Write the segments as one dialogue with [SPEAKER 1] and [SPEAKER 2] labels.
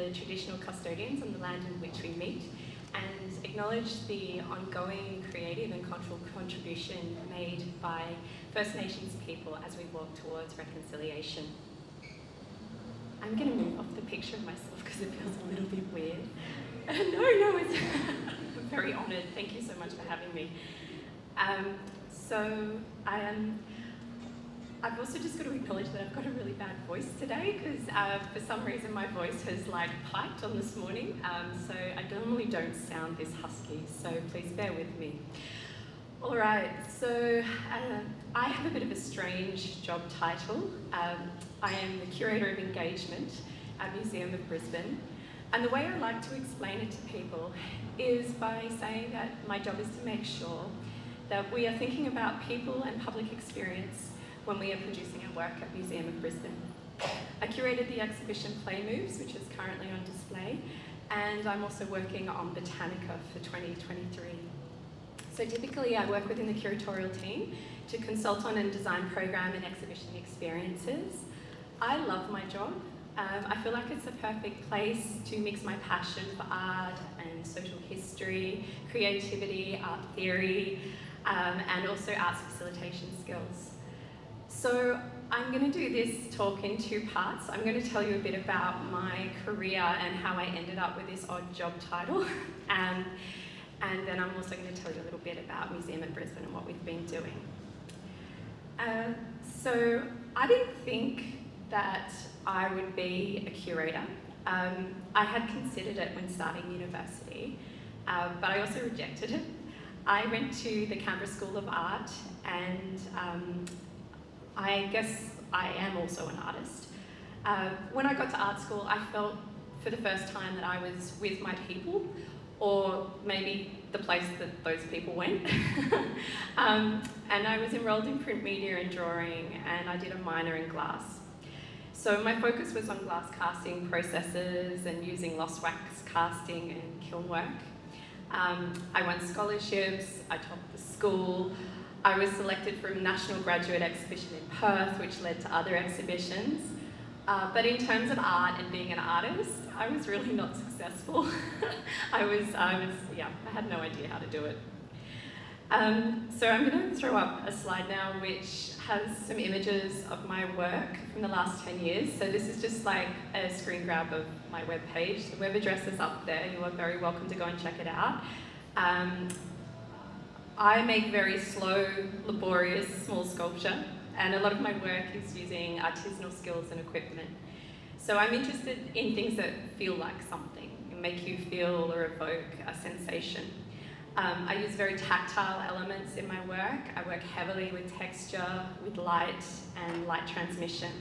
[SPEAKER 1] the traditional custodians on the land in which we meet, and acknowledge the ongoing creative and cultural contribution made by First Nations people as we walk towards reconciliation. I'm going to move off the picture of myself because it feels a little bit weird. No, it's I'm very honoured. Thank you so much for having me. I've also just got to acknowledge that I've got a really bad voice today because for some reason my voice has piped on this morning, so I normally don't sound this husky, so please bear with me. All right, so I have a bit of a strange job title. I am the Curator of Engagement at Museum of Brisbane, and the way I like to explain it to people is by saying that my job is to make sure that we are thinking about people and public experience when we are producing our work at Museum of Brisbane. I curated the exhibition Play Moves, which is currently on display, and I'm also working on Botanica for 2023. So typically I work within the curatorial team to consult on and design program and exhibition experiences. I love my job. I feel like it's a perfect place to mix my passion for art and social history, creativity, art theory, and also arts facilitation skills. So I'm going to do this talk in two parts. I'm going to tell you a bit about my career and how I ended up with this odd job title. And then I'm also going to tell you a little bit about Museum of Brisbane and what we've been doing. So I didn't think that I would be a curator. I had considered it when starting university, but I also rejected it. I went to the Canberra School of Art, and I guess I am also an artist. When I got to art school, I felt for the first time that I was with my people, or maybe the place that those people went. And I was enrolled in print media and drawing, and I did a minor in glass. So my focus was on glass casting processes and using lost wax casting and kiln work. I won scholarships, I topped the school, I was selected for a national graduate exhibition in Perth, which led to other exhibitions. But in terms of art and being an artist, I was really not successful. I had no idea how to do it. So I'm going to throw up a slide now which has some images of my work from the last 10 years. So this is just like a screen grab of my webpage. The web address is up there. You are very welcome to go and check it out. I make very slow, laborious, small sculpture, and a lot of my work is using artisanal skills and equipment. So I'm interested in things that feel like something, and make you feel or evoke a sensation. I use very tactile elements in my work. I work heavily with texture, with light, and light transmission.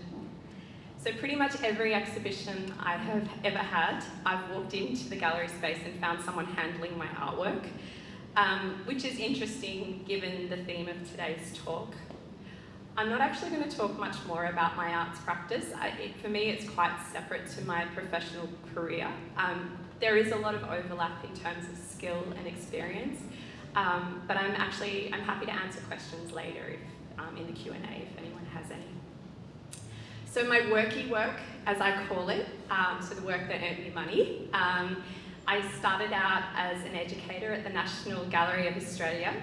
[SPEAKER 1] So pretty much every exhibition I have ever had, I've walked into the gallery space and found someone handling my artwork, which is interesting given the theme of today's talk. I'm not actually going to talk much more about my arts practice. For me, it's quite separate to my professional career. There is a lot of overlap in terms of skill and experience, but I'm happy to answer questions later in the Q&A if anyone has any. So my worky work, as I call it, so the work that earned me money, I started out as an educator at the National Gallery of Australia,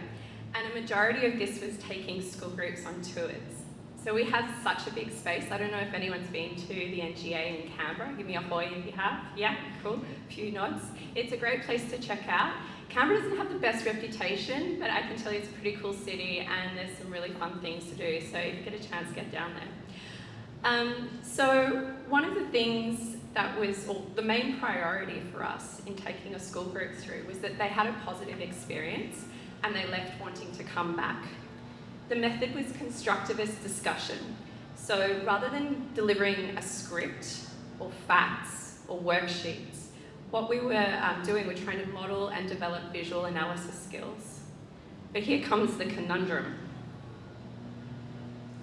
[SPEAKER 1] and a majority of this was taking school groups on tours. So we have such a big space. I don't know if anyone's been to the NGA in Canberra. Give me a hoy if you have. Yeah, cool, a few nods. It's a great place to check out. Canberra doesn't have the best reputation, but I can tell you it's a pretty cool city and there's some really fun things to do. So if you get a chance, get down there. So one of the things that was, or the main priority for us in taking a school group through was that they had a positive experience and they left wanting to come back. The method was constructivist discussion. So rather than delivering a script or facts or worksheets, what we were doing, we're trying to model and develop visual analysis skills. But here comes the conundrum.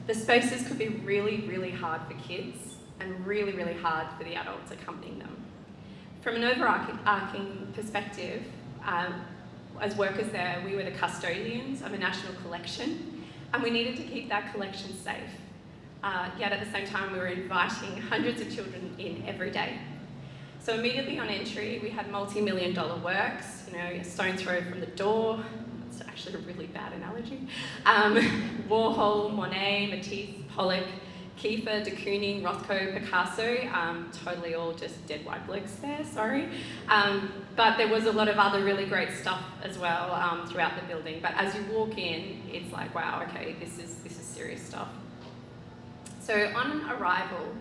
[SPEAKER 1] The spaces could be really, really hard for kids and really, really hard for the adults accompanying them. From an overarching perspective, as workers there, we were the custodians of a national collection, and we needed to keep that collection safe. Yet at the same time, we were inviting hundreds of children in every day. So immediately on entry, we had multi-million-dollar works, you know, a stone's throw from the door. It's actually a really bad analogy. Warhol, Monet, Matisse, Pollock, Kiefer, de Kooning, Rothko, Picasso, totally all just dead white blokes there, sorry. But there was a lot of other really great stuff as well throughout the building. But as you walk in, it's like, wow, okay, this is serious stuff. So on arrival,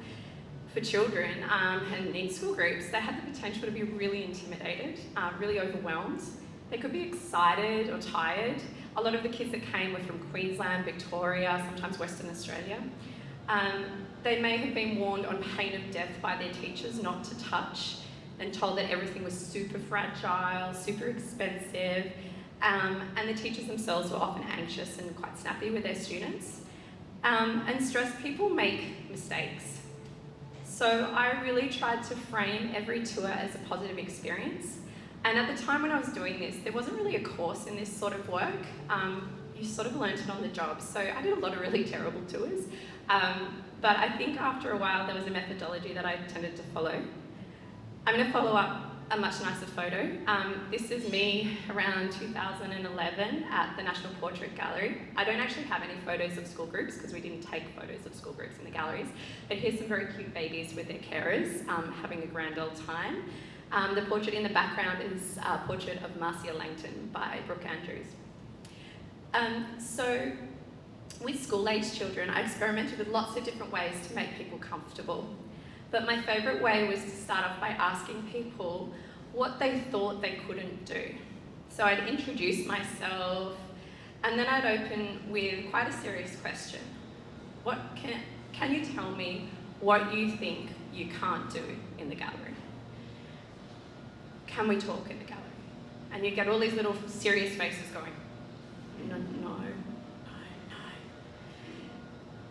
[SPEAKER 1] for children and in school groups, they had the potential to be really intimidated, really overwhelmed. They could be excited or tired. A lot of the kids that came were from Queensland, Victoria, sometimes Western Australia. They may have been warned on pain of death by their teachers not to touch and told that everything was super fragile, super expensive, and the teachers themselves were often anxious and quite snappy with their students. And stressed people make mistakes. So I really tried to frame every tour as a positive experience. And at the time when I was doing this, there wasn't really a course in this sort of work. You sort of learnt it on the job. So I did a lot of really terrible tours. But I think after a while, there was a methodology that I tended to follow. I'm going to follow up a much nicer photo. This is me around 2011 at the National Portrait Gallery. I don't actually have any photos of school groups because we didn't take photos of school groups in the galleries. But here's some very cute babies with their carers having a grand old time. The portrait in the background is a portrait of Marcia Langton by Brooke Andrews. So with school-aged children, I experimented with lots of different ways to make people comfortable. But my favourite way was to start off by asking people what they thought they couldn't do. So I'd introduce myself, and then I'd open with quite a serious question. Can you tell me what you think you can't do in the gallery? Can we talk in the gallery? And you get all these little serious faces going, no.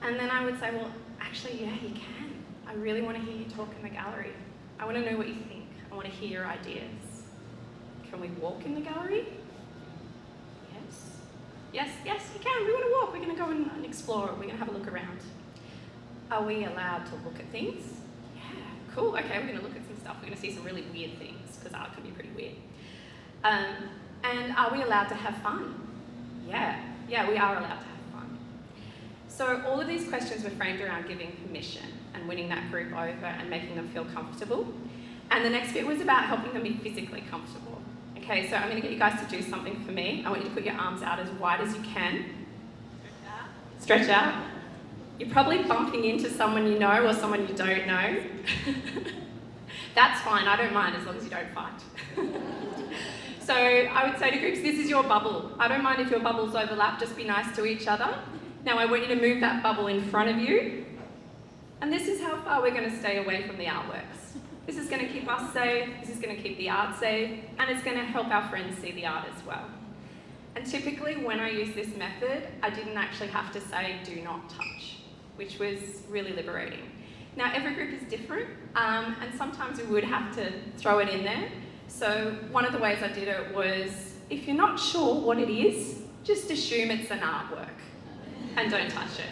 [SPEAKER 1] And then I would say, well, actually, yeah, you can. I really want to hear you talk in the gallery. I want to know what you think. I want to hear your ideas. Can we walk in the gallery? Yes, you can. We want to walk. We're going to go and explore. We're going to have a look around. Are we allowed to look at things? Yeah, cool. Okay, we're going to look at some stuff. We're going to see some really weird things, because art can be pretty weird. And are we allowed to have fun? Yeah, we are allowed to have fun. So all of these questions were framed around giving permission and winning that group over and making them feel comfortable. And the next bit was about helping them be physically comfortable. Okay, so I'm going to get you guys to do something for me. I want you to put your arms out as wide as you can. Stretch out. You're probably bumping into someone you know or someone you don't know. That's fine, I don't mind as long as you don't fight. So I would say to groups, this is your bubble. I don't mind if your bubbles overlap, just be nice to each other. Now I want you to move that bubble in front of you. And this is how far we're going to stay away from the artworks. This is going to keep us safe, this is going to keep the art safe, and it's going to help our friends see the art as well. And typically when I use this method, I didn't actually have to say, do not touch, which was really liberating. Now every group is different, and sometimes we would have to throw it in there. So one of the ways I did it was, if you're not sure what it is, just assume it's an artwork and don't touch it.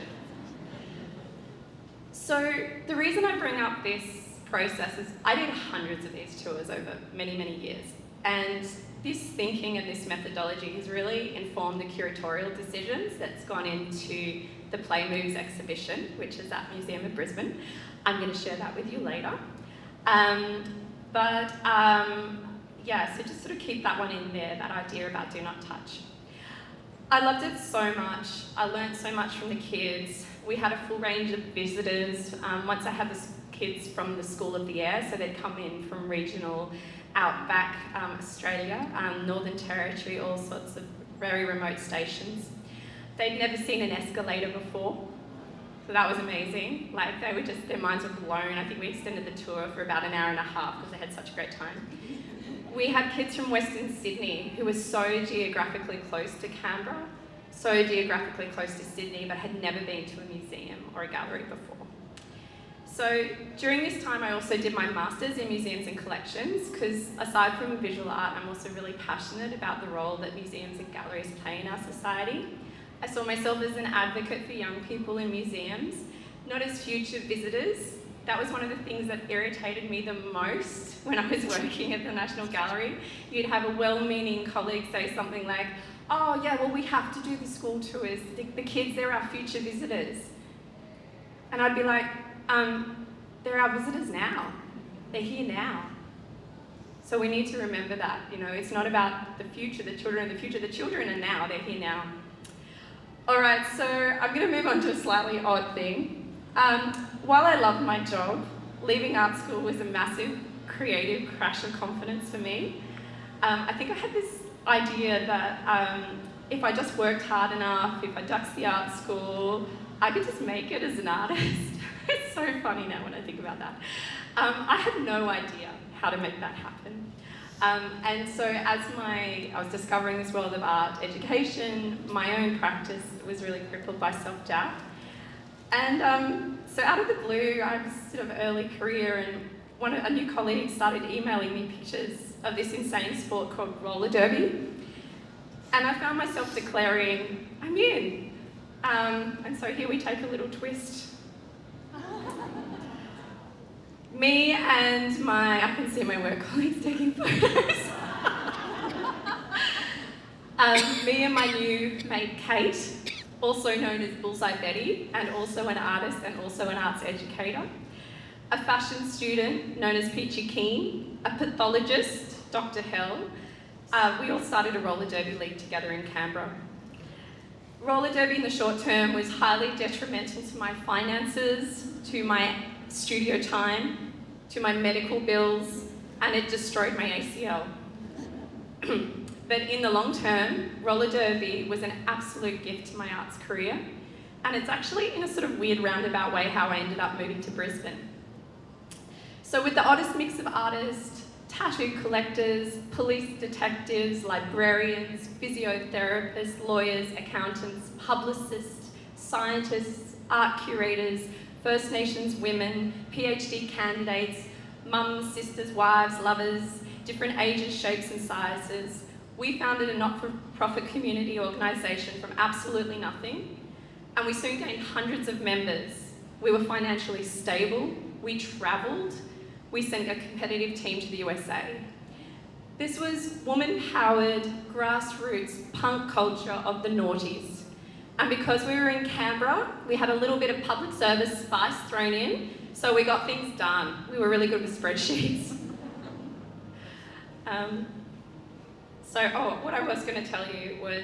[SPEAKER 1] So the reason I bring up this process is I did hundreds of these tours over many, many years. And this thinking and this methodology has really informed the curatorial decisions that's gone into the Play Moves exhibition, which is at Museum of Brisbane. I'm going to share that with you later. Yeah, so just sort of keep that one in there, that idea about do not touch. I loved it so much. I learned so much from the kids. We had a full range of visitors. Once I had the kids from the School of the Air, so they'd come in from regional, outback Australia, Northern Territory, all sorts of very remote stations. They'd never seen an escalator before, so that was amazing. Like, they were just, their minds were blown. I think we extended the tour for about an hour and a half because they had such a great time. We had kids from Western Sydney who were so geographically close to Canberra, so geographically close to Sydney, but had never been to a museum or a gallery before. So during this time, I also did my Masters in Museums and Collections, because aside from visual art, I'm also really passionate about the role that museums and galleries play in our society. I saw myself as an advocate for young people in museums, not as future visitors, that was one of the things that irritated me the most when I was working at the National Gallery. You'd have a well-meaning colleague say something like, oh yeah, well we have to do the school tours, the kids, they're our future visitors. And I'd be like, they're our visitors now. They're here now. So we need to remember that, it's not about the future, the children are now, they're here now. All right, so I'm gonna move on to a slightly odd thing. While I love my job, leaving art school was a massive creative crash of confidence for me. I think I had this idea that if I just worked hard enough, if I ducked the art school, I could just make it as an artist. It's so funny now when I think about that. I had no idea how to make that happen. And so as I was discovering this world of art education, my own practice was really crippled by self-doubt. And so out of the blue, I was sort of early career, and a new colleague started emailing me pictures of this insane sport called roller derby. And I found myself declaring, I'm in. And so here we take a little twist. Me and I can see my work colleagues taking photos. Me and my new mate Kate, also known as Bullseye Betty, and also an artist and also an arts educator. A fashion student known as Peachy Keen, a pathologist, Dr. Hell. We all started a roller derby league together in Canberra. Roller derby in the short term was highly detrimental to my finances, to my studio time, to my medical bills, and it destroyed my ACL. But in the long term, roller derby was an absolute gift to my arts career, and it's actually in a sort of weird roundabout way how I ended up moving to Brisbane. So with the oddest mix of artists, tattoo collectors, police detectives, librarians, physiotherapists, lawyers, accountants, publicists, scientists, art curators, First Nations women, PhD candidates, mums, sisters, wives, lovers, different ages, shapes and sizes, we founded a not-for-profit community organisation from absolutely nothing, and we soon gained hundreds of members. We were financially stable, we travelled, we sent a competitive team to the USA. This was woman-powered, grassroots punk culture of the noughties. And because we were in Canberra, we had a little bit of public service spice thrown in, so we got things done. We were really good with spreadsheets. What I was going to tell you was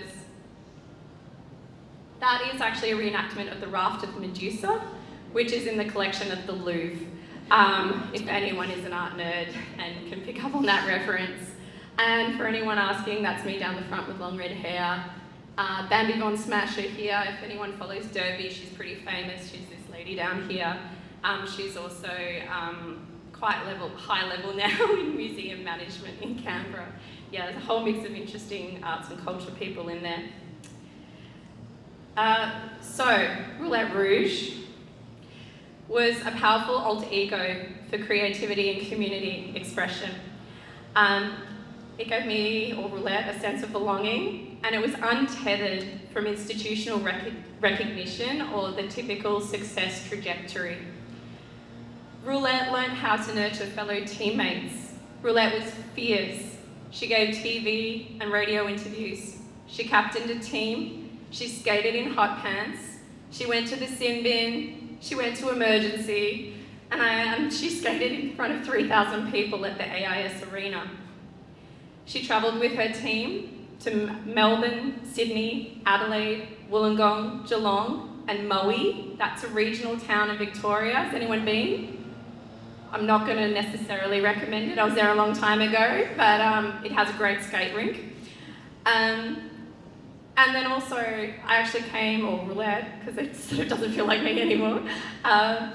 [SPEAKER 1] that is actually a reenactment of the Raft of Medusa, which is in the collection of the Louvre. If anyone is an art nerd and can pick up on that reference. And for anyone asking, that's me down the front with long red hair. Bambi Von Smasher here. If anyone follows Derby, she's pretty famous. She's this lady down here. She's also quite high level now in museum management in Canberra. Yeah, there's a whole mix of interesting arts and culture people in there. Roulette Rouge was a powerful alter ego for creativity and community expression. It gave me, or Roulette, a sense of belonging, and it was untethered from institutional recognition or the typical success trajectory. Roulette learned how to nurture fellow teammates. Roulette was fierce. She gave TV and radio interviews. She captained a team. She skated in hot pants. She went to the sin bin. She went to emergency. And she skated in front of 3,000 people at the AIS Arena. She travelled with her team to Melbourne, Sydney, Adelaide, Wollongong, Geelong, and Moe. That's a regional town in Victoria. Has anyone been? I'm not going to necessarily recommend it. I was there a long time ago, but it has a great skate rink. And then also, I actually came, or Roulette, because it sort of doesn't feel like me anymore.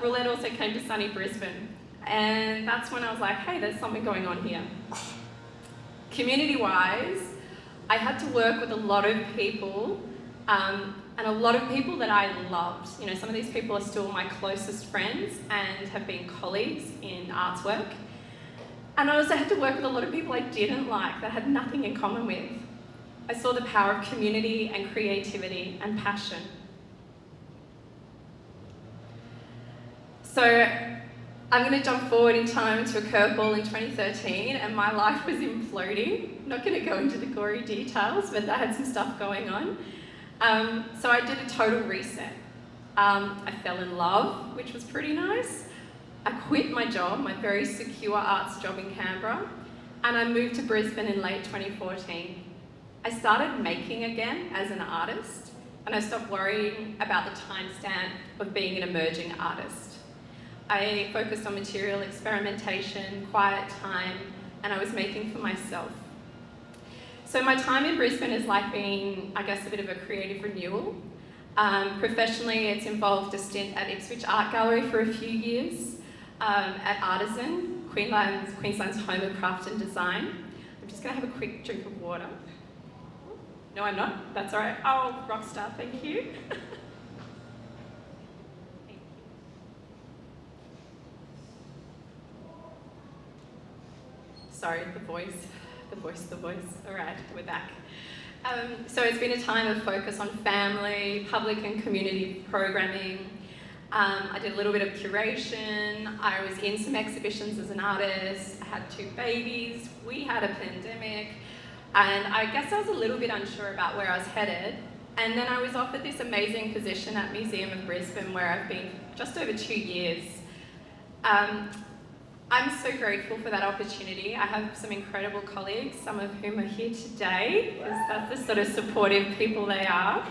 [SPEAKER 1] Roulette also came to sunny Brisbane. And that's when I was like, hey, there's something going on here. Community-wise, I had to work with a lot of people, and a lot of people that I loved. You know, some of these people are still my closest friends and have been colleagues in arts work. And I also had to work with a lot of people I didn't like, that I had nothing in common with. I saw the power of community and creativity and passion. So I'm going to jump forward in time to a curveball in 2013, and my life was imploding. I'm not going to go into the gory details, but I had some stuff going on. So I did a total reset. I fell in love, which was pretty nice. I quit my job, my very secure arts job in Canberra, and I moved to Brisbane in late 2014. I started making again as an artist, and I stopped worrying about the timestamp of being an emerging artist. I focused on material experimentation, quiet time, and I was making for myself. So my time in Brisbane has like been, I guess, a bit of a creative renewal. Professionally, it's involved a stint at Ipswich Art Gallery for a few years, at Artisan, Queensland's home of craft and design. I'm just going to have a quick drink of water. No, I'm not. That's all right. Oh, rock star, thank you. Sorry, the voice. All right, we're back. So it's been a time of focus on family, public and community programming. I did a little bit of curation. I was in some exhibitions as an artist. I had 2 babies. We had a pandemic. And I guess I was a little bit unsure about where I was headed. And then I was offered this amazing position at Museum of Brisbane where I've been just over 2 years. I'm so grateful for that opportunity. I have some incredible colleagues, some of whom are here today, because that's the sort of supportive people they are.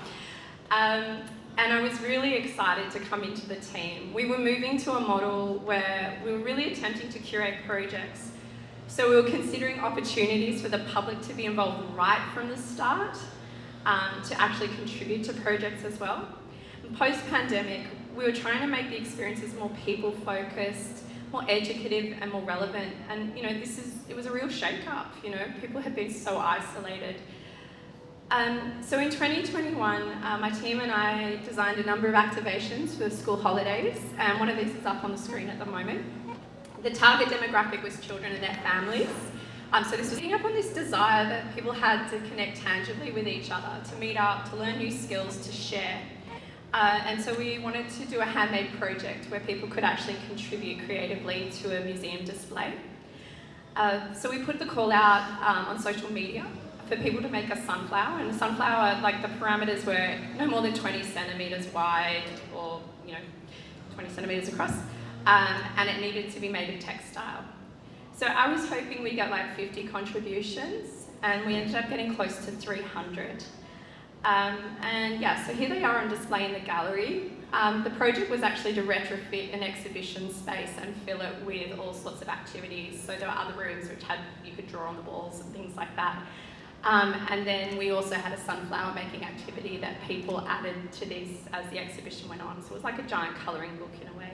[SPEAKER 1] And I was really excited to come into the team. We were moving to a model where we were really attempting to curate projects. So we were considering opportunities for the public to be involved right from the start, to actually contribute to projects as well. And post-pandemic, we were trying to make the experiences more people-focused, more educative and more relevant. And it was a real shake-up, people had been so isolated. So in 2021, my team and I designed a number of activations for the school holidays, and one of these is up on the screen at the moment. The target demographic was children and their families. So this was picking up on this desire that people had to connect tangibly with each other, to meet up, to learn new skills, to share. And so we wanted to do a handmade project where people could actually contribute creatively to a museum display. So we put the call out on social media for people to make a sunflower, and a sunflower, like the parameters were no more than 20 centimetres wide or 20 centimetres across, and it needed to be made of textile. So I was hoping we'd get like 50 contributions, and we ended up getting close to 300. So here they are on display in the gallery. The project was actually to retrofit an exhibition space and fill it with all sorts of activities. So there were other rooms which you could draw on the walls and things like that. And then we also had a sunflower making activity that people added to this as the exhibition went on. So it was like a giant colouring book in a way.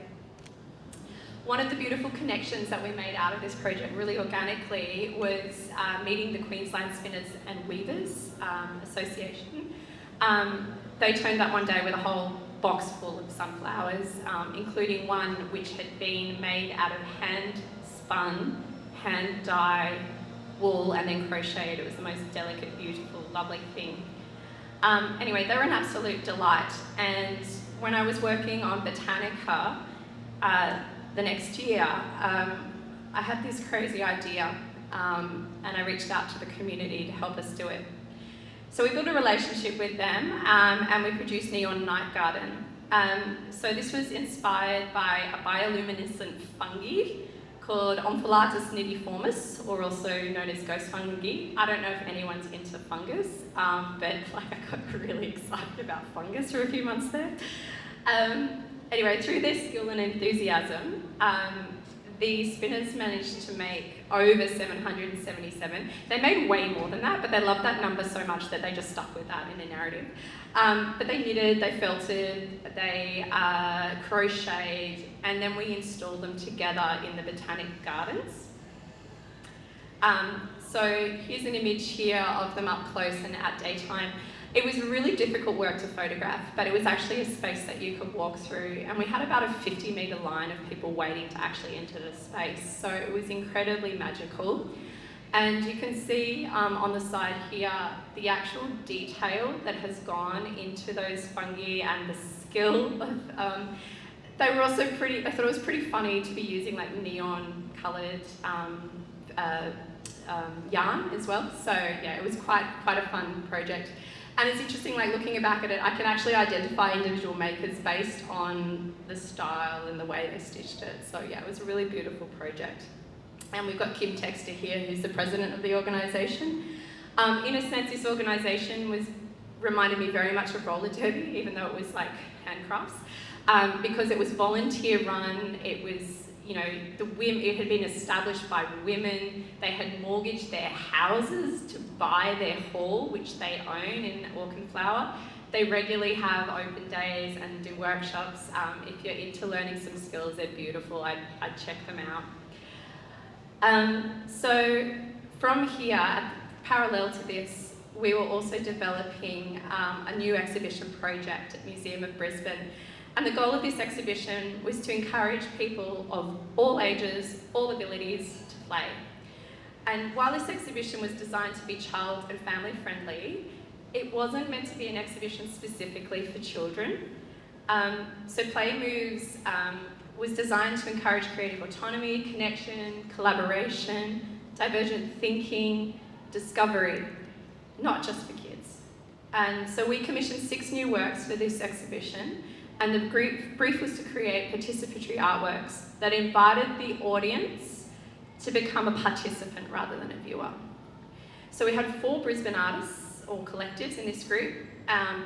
[SPEAKER 1] One of the beautiful connections that we made out of this project really organically was meeting the Queensland Spinners and Weavers Association. They turned up one day with a whole box full of sunflowers, including one which had been made out of hand-spun, hand-dyed wool and then crocheted. It was the most delicate, beautiful, lovely thing. Anyway, they were an absolute delight. And when I was working on Botanica, the next year, I had this crazy idea, and I reached out to the community to help us do it. So we built a relationship with them, and we produced Neon Night Garden. So this was inspired by a bioluminescent fungi called Omphalatus nidiformis, or also known as ghost fungi. I don't know if anyone's into fungus, but I got really excited about fungus for a few months there. Anyway, through their skill and enthusiasm, the spinners managed to make over 777. They made way more than that, but they loved that number so much that they just stuck with that in their narrative. But they knitted, they felted, they crocheted, and then we installed them together in the Botanic Gardens. So here's an image here of them up close and at daytime. It was really difficult work to photograph, but it was actually a space that you could walk through, and we had about a 50-metre line of people waiting to actually enter the space, so it was incredibly magical. And you can see on the side here the actual detail that has gone into those fungi and the skill of they were also I thought it was pretty funny to be using like neon coloured yarn as well. So yeah, it was quite a fun project. And it's interesting, like looking back at it, I can actually identify individual makers based on the style and the way they stitched it. So yeah, it was a really beautiful project. And we've got Kim Texter here, who's the president of the organisation. In a sense, this organisation reminded me very much of roller derby, even though it was like handcrafts, because it was volunteer run. It was, it had been established by women. They had mortgaged their houses to buy their hall, which they own in Auchenflower. They regularly have open days and do workshops. If you're into learning some skills, they're beautiful. I'd check them out. So from here, parallel to this, we were also developing a new exhibition project at Museum of Brisbane. And the goal of this exhibition was to encourage people of all ages, all abilities to play. And while this exhibition was designed to be child and family friendly, it wasn't meant to be an exhibition specifically for children. So Play Moves was designed to encourage creative autonomy, connection, collaboration, divergent thinking, discovery, not just for kids. And so we commissioned 6 new works for this exhibition, and the brief was to create participatory artworks that invited the audience to become a participant rather than a viewer. So we had 4 Brisbane artists or collectives in this group,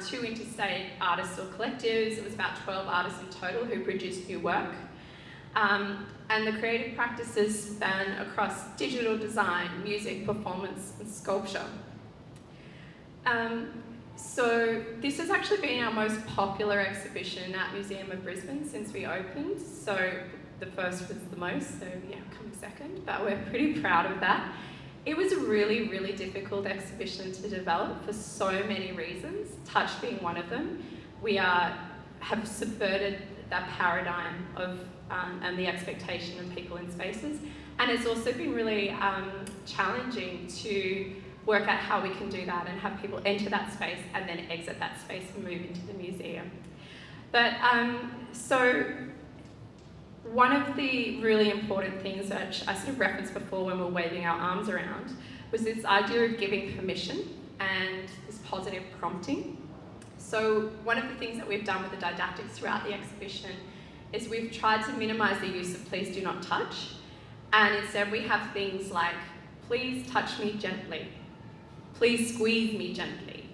[SPEAKER 1] 2 interstate artists or collectives. It was about 12 artists in total who produced new work. And the creative practices span across digital design, music, performance, and sculpture. So this has actually been our most popular exhibition at Museum of Brisbane since we opened. So the first was the most, so yeah, coming second, but we're pretty proud of that. It was a really, really difficult exhibition to develop for so many reasons, touch being one of them. We have subverted that paradigm of and the expectation of people in spaces. And it's also been really challenging to work out how we can do that and have people enter that space and then exit that space and move into the museum. But so one of the really important things that I sort of referenced before when we were waving our arms around was this idea of giving permission and this positive prompting. So one of the things that we've done with the didactics throughout the exhibition is we've tried to minimise the use of please do not touch, and instead we have things like please touch me gently, please squeeze me gently,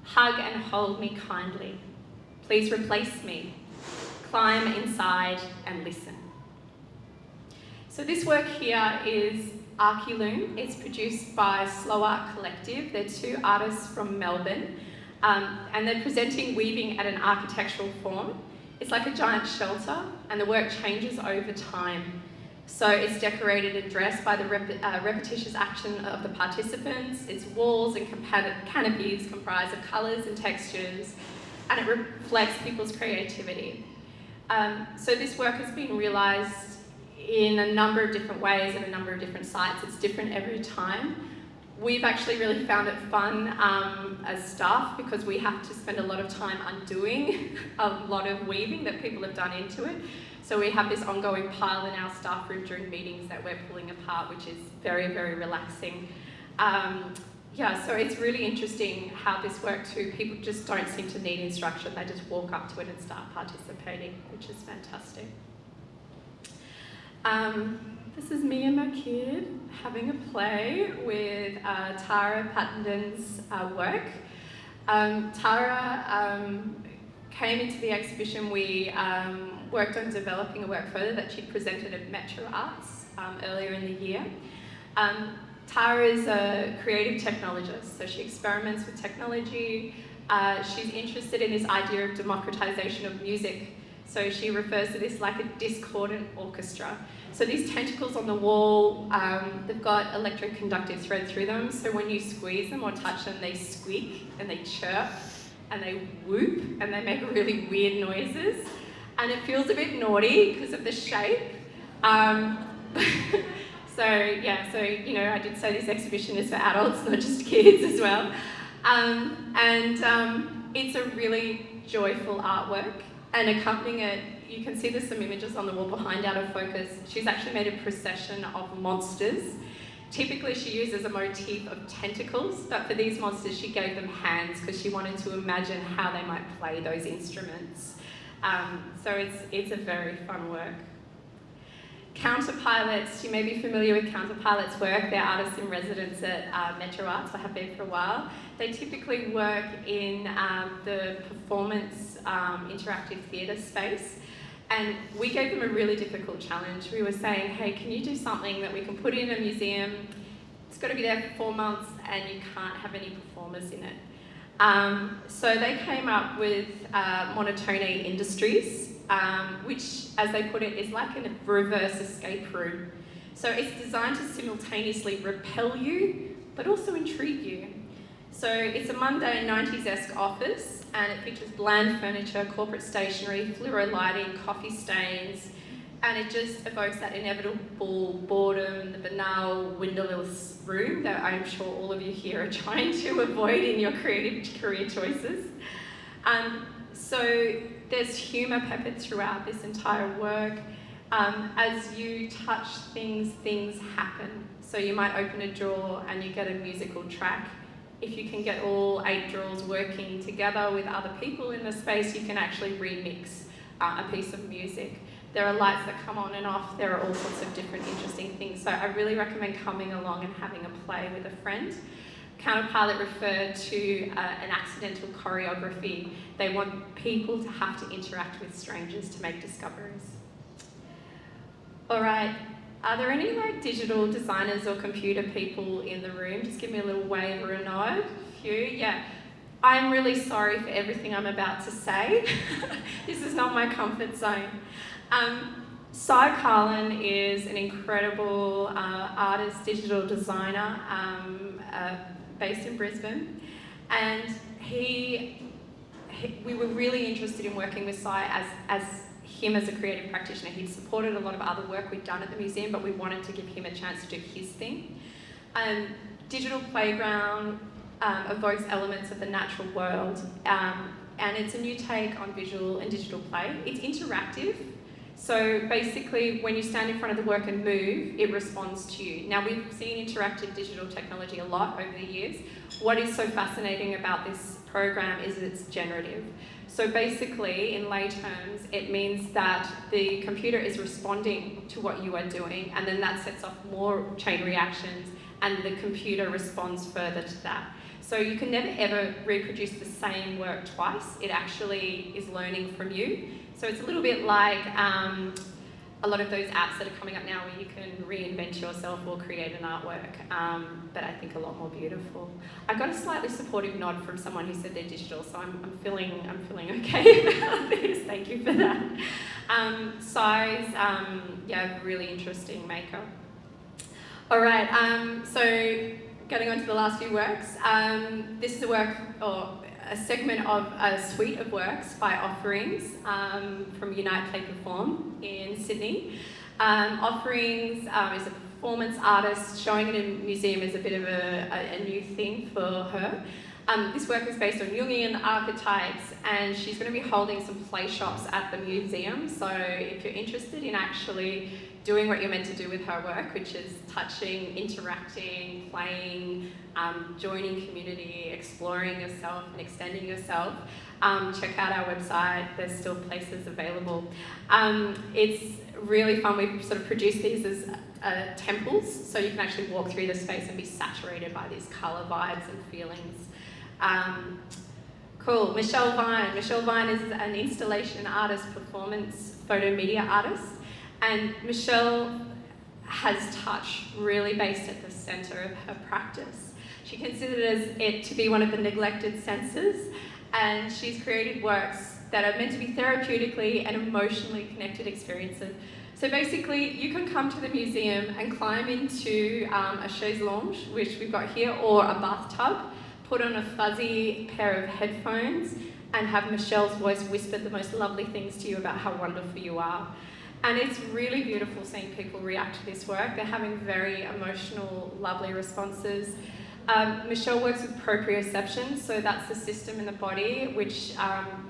[SPEAKER 1] hug and hold me kindly, please replace me, climb inside and listen. So this work here is Archiloom. It's produced by Slow Art Collective. They're 2 artists from Melbourne, and they're presenting weaving at an architectural form. It's like a giant shelter, and the work changes over time. So it's decorated and dressed by the repetitious action of the participants. Its walls and canopies comprise of colours and textures, and it reflects people's creativity. So this work has been realised in a number of different ways at a number of different sites. It's different every time. We've actually really found it fun as staff because we have to spend a lot of time undoing a lot of weaving that people have done into it. So we have this ongoing pile in our staff room during meetings that we're pulling apart, which is very, very relaxing. Yeah, so it's really interesting how this works too. People just don't seem to need instruction. They just walk up to it and start participating, which is fantastic. This is me and my kid having a play with Tara Pattenden's work. Tara came into the exhibition. We worked on developing a work further that she presented at Metro Arts earlier in the year. Tara is a creative technologist, so she experiments with technology. She's interested in this idea of democratization of music. So she refers to this like a discordant orchestra. So these tentacles on the wall, they've got electroconductive thread through them. So when you squeeze them or touch them, they squeak and they chirp and they whoop and they make really weird noises. And it feels a bit naughty because of the shape. So yeah, so I did say this exhibition is for adults, not just kids as well. It's a really joyful artwork, and accompanying it you can see there's some images on the wall behind out of focus. She's actually made a procession of monsters. Typically she uses a motif of tentacles, but for these monsters she gave them hands because she wanted to imagine how they might play those instruments. So it's a very fun work. Counterpilots, you may be familiar with Counterpilots' work. They're artists in residence at Metro Arts, I have been for a while. They typically work in the performance interactive theatre space. And we gave them a really difficult challenge. We were saying, hey, can you do something that we can put in a museum? It's got to be there for 4 months and you can't have any performers in it. So they came up with Monotone Industries, which, as they put it, is like a reverse escape room. So it's designed to simultaneously repel you, but also intrigue you. So it's a mundane 90s-esque office, and it features bland furniture, corporate stationery, fluoro lighting, coffee stains, and it just evokes that inevitable boredom, the banal windowless room that I'm sure all of you here are trying to avoid in your creative career choices. So there's humour peppered throughout this entire work. As you touch things, things happen. So you might open a drawer and you get a musical track. If you can get all 8 drawers working together with other people in the space, you can actually remix a piece of music. There are lights that come on and off. There are all sorts of different interesting things. So I really recommend coming along and having a play with a friend. Counterpilot referred to an accidental choreography. They want people to have to interact with strangers to make discoveries. All right. Are there any digital designers or computer people in the room? Just give me a little wave or a nod. A few, yeah. I'm really sorry for everything I'm about to say. This is not my comfort zone. Cy Carlin is an incredible artist, digital designer based in Brisbane, and we were really interested in working with Cy as him as a creative practitioner. He'd supported a lot of other work we'd done at the museum, but we wanted to give him a chance to do his thing. Digital Playground evokes elements of the natural world, and it's a new take on visual and digital play. It's interactive, so basically when you stand in front of the work and move, it responds to you. Now, we've seen interactive digital technology a lot over the years. What is so fascinating about this program is that it's generative. So basically, in lay terms, it means that the computer is responding to what you are doing, and then that sets off more chain reactions, and the computer responds further to that. So you can never ever reproduce the same work twice. It actually is learning from you. So it's a little bit like a lot of those apps that are coming up now where you can reinvent yourself or create an artwork, but I think a lot more beautiful. I got a slightly supportive nod from someone who said they're digital, so I'm feeling okay about this. Thank you for that. Cy's, yeah, really interesting maker. All right, so getting on to the last few works. This is a work, or a segment of a suite of works by Offerings from Unite Play Perform in Sydney. Offerings is a performance artist. Showing it in a museum is a bit of a new thing for her. This work is based on Jungian archetypes, and she's going to be holding some play shops at the museum. So if you're interested in actually doing what you're meant to do with her work, which is touching, interacting, playing, joining community, exploring yourself and extending yourself, check out our website. There's still places available. It's really fun. We've sort of produced these as temples, so you can actually walk through the space and be saturated by these colour vibes and feelings. Cool. Michelle Vine. Michelle Vine is an installation artist, performance, photo media artist, and Michelle has touch really based at the centre of her practice. She considers it to be one of the neglected senses, and she's created works that are meant to be therapeutically and emotionally connected experiences. So basically, you can come to the museum and climb into a chaise lounge, which we've got here, or a bathtub, put on a fuzzy pair of headphones, and have Michelle's voice whisper the most lovely things to you about how wonderful you are. And it's really beautiful seeing people react to this work. They're having very emotional, lovely responses. Michelle works with proprioception, so that's the system in the body which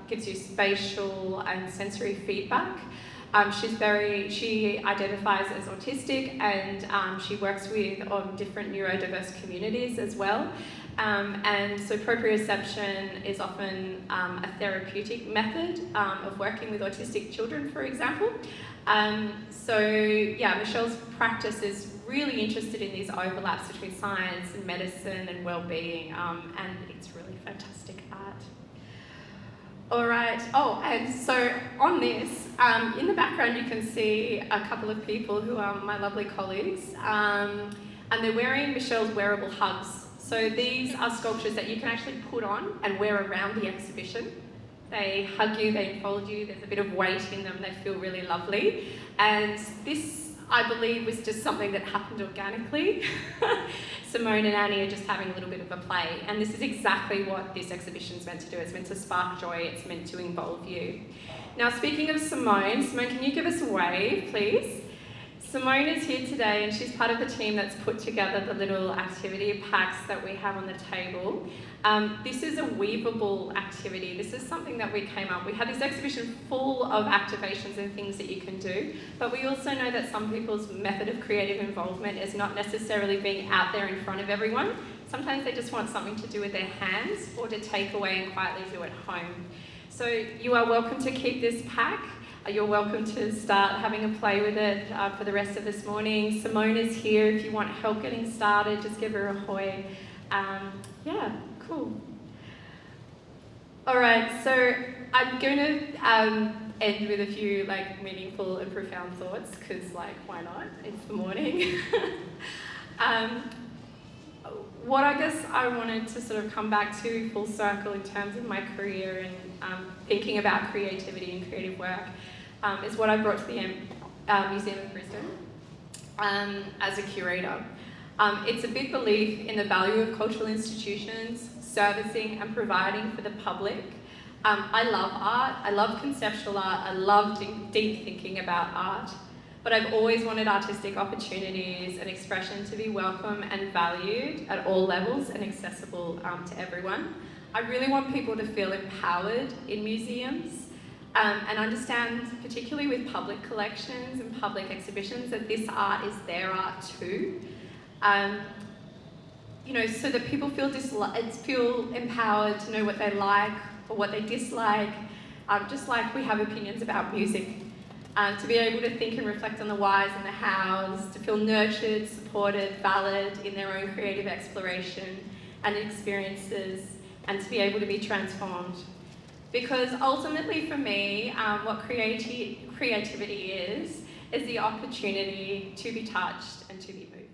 [SPEAKER 1] gives you spatial and sensory feedback. She identifies as autistic, and she works with different neurodiverse communities as well. And so proprioception is often a therapeutic method of working with autistic children, for example. Michelle's practice is really interested in these overlaps between science and medicine and well-being, and it's really fantastic art. All right. Oh, and so on this, in the background you can see a couple of people who are my lovely colleagues, and they're wearing Michelle's wearable hugs. So these are sculptures that you can actually put on and wear around the exhibition. They hug you, they enfold you, there's a bit of weight in them, they feel really lovely. And this, I believe, was just something that happened organically. Simone and Annie are just having a little bit of a play, and this is exactly what this exhibition is meant to do. It's meant to spark joy, it's meant to involve you. Now, speaking of Simone, can you give us a wave, please? Simone is here today, and she's part of the team that's put together the little activity packs that we have on the table. This is a weavable activity. This is something that we came up. We have this exhibition full of activations and things that you can do, but we also know that some people's method of creative involvement is not necessarily being out there in front of everyone. Sometimes they just want something to do with their hands or to take away and quietly do at home. So you are welcome to keep this pack. You're welcome to start having a play with it for the rest of this morning. Simone is here. If you want help getting started, just give her a hoy. Yeah, cool. All right, so I'm going to end with a few meaningful and profound thoughts, because why not? It's the morning. What I guess I wanted to sort of come back to full circle in terms of my career and thinking about creativity and creative work is what I brought to the Museum of Brisbane as a curator. It's a big belief in the value of cultural institutions, servicing and providing for the public. I love art, I love conceptual art, I love deep thinking about art, but I've always wanted artistic opportunities and expression to be welcome and valued at all levels and accessible to everyone. I really want people to feel empowered in museums and understand, particularly with public collections and public exhibitions, that this art is their art too. So that people feel empowered to know what they like or what they dislike, just like we have opinions about music. To be able to think and reflect on the whys and the hows, to feel nurtured, supported, valid in their own creative exploration and experiences, and to be able to be transformed. Because ultimately for me, what creativity is the opportunity to be touched and to be moved.